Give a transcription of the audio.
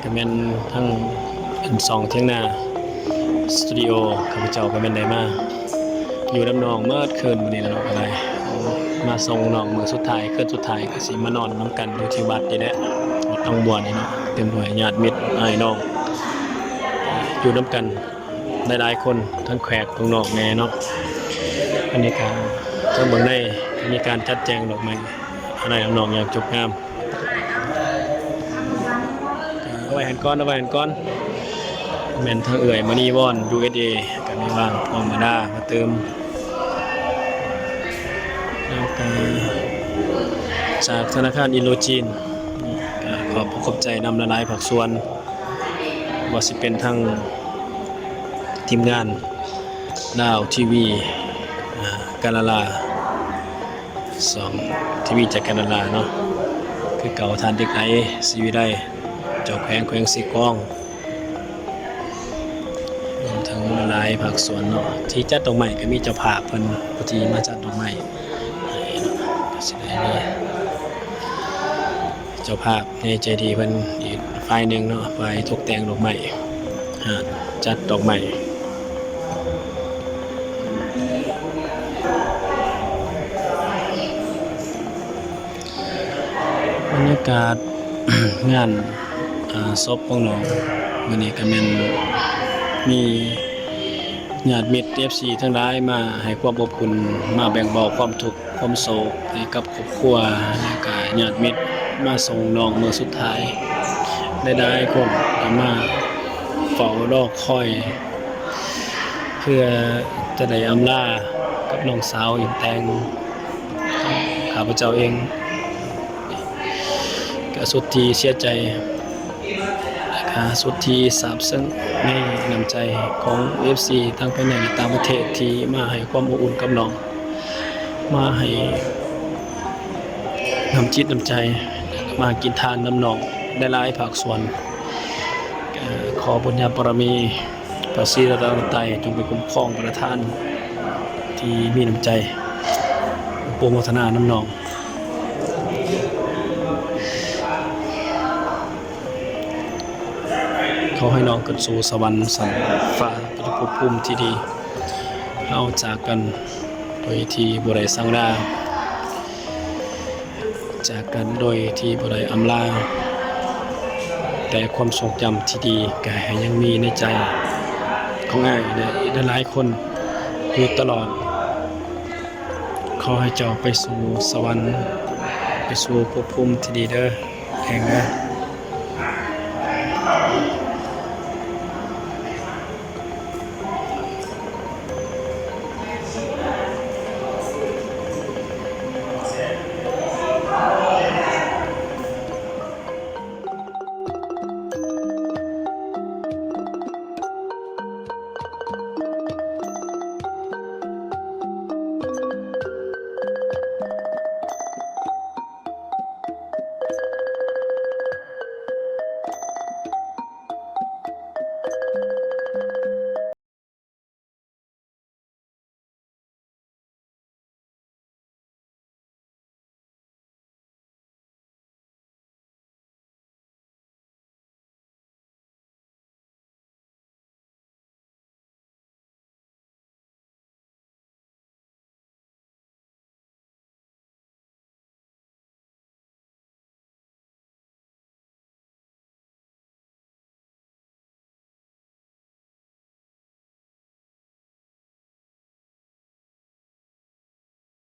ก็แม่นทั้งเป็นสองเที่ยงหน้าสตูดิโอข้าพเจ้าก็แม่นได้มาอยู่น้ำนองเมื่อคืนวันนี้แล้วเนาะอะไรมาส่งน้องมือสุดท้ายคืนสุดท้ายก็สิมานอนน้ำกันอยู่ที่วัดนี่แหละวัดหนองบัวนี่เนาะเต็มด้วยญาติมิตรอ้ายน้องอยู่น้ำกันหลายๆคนทั้งแขกทั้งนอกแม่เนาะอันนี้ก็ทั้งเบื้องในมีการจัดแจงดอกไม้อะไรน้องอย่างจบงามเอาไว้หันก้อนแม่นทางเอื่อยมานี่วอน USA กันไม่ว่างพร้อมมาได้มาเติมแล้วก็จากธนาคารอินโดจีนขอบขอบใจนำละลายผักส่วนว่าสิเป็นทั้งทีมงานดาวทีวีกาลาลา2ทีวีจากกาลาลาเนาะคือเก่าทานเด็กไหนซีวีได้เจ้าแขวงสีกองรวมทั้งละลายผักสวนเนาะที่จัดดอกไม้ก็มีเจ้าภาพเพิ่นพอดีมาจัดดอกไม้ให้เนาะก็สิได้มีเจ้าภาพในใจดีเพิ่นอีกฝ่ายหนึ่งเนาะฝ่ายตกแต่งดอกไม้จัดดอกไม้บรรยากาศ งานศพของน้องวันนี้ก็แม่นมีญาติมิตร FC ทั้งหลายมาให้ความอบอุ่นมาแบ่งเบาความทุกข์ความโศกให้กับครอบครัวแล้วก็ญาติมิตรมาส่งน้องมื้อสุดท้ายได้คนก็มาเฝ้ารอคอยเพื่อจะได้อำลากับน้องสาวอีกแต่งข้าพเจ้าเองก็สุดที่เสียใจสุดที่ซาบซึ้งในน้ำใจของ FC ทั้งภายในและต่างประเทศที่มาให้ความอบอุ่นกับน้องมาให้น้ำจิตน้ำใจมากินทานน้ำหนองได้หลายภาคส่วนขอบุญญาบารมีพระศรีรัตนตรัยจงเป็นคุ้มครองประทานที่มีน้ำใจโปรโมทนาน้ำหนองขอให้น้องขึ้นสู่สวรรค์สันฟ้าเป็นภพภูมิที่ดีเอาจากกันโดยที่บ่ได้สั่งลาจากกันโดยที่บ่ได้อำลาแต่ความทรงจำที่ดีก็ยังมีในใจของอ้ายและหลายคนอยู่ตลอดขอให้เจ้าไปสู่สวรรค์ไปสู่ภพภูมิที่ดีเด้อแห่ง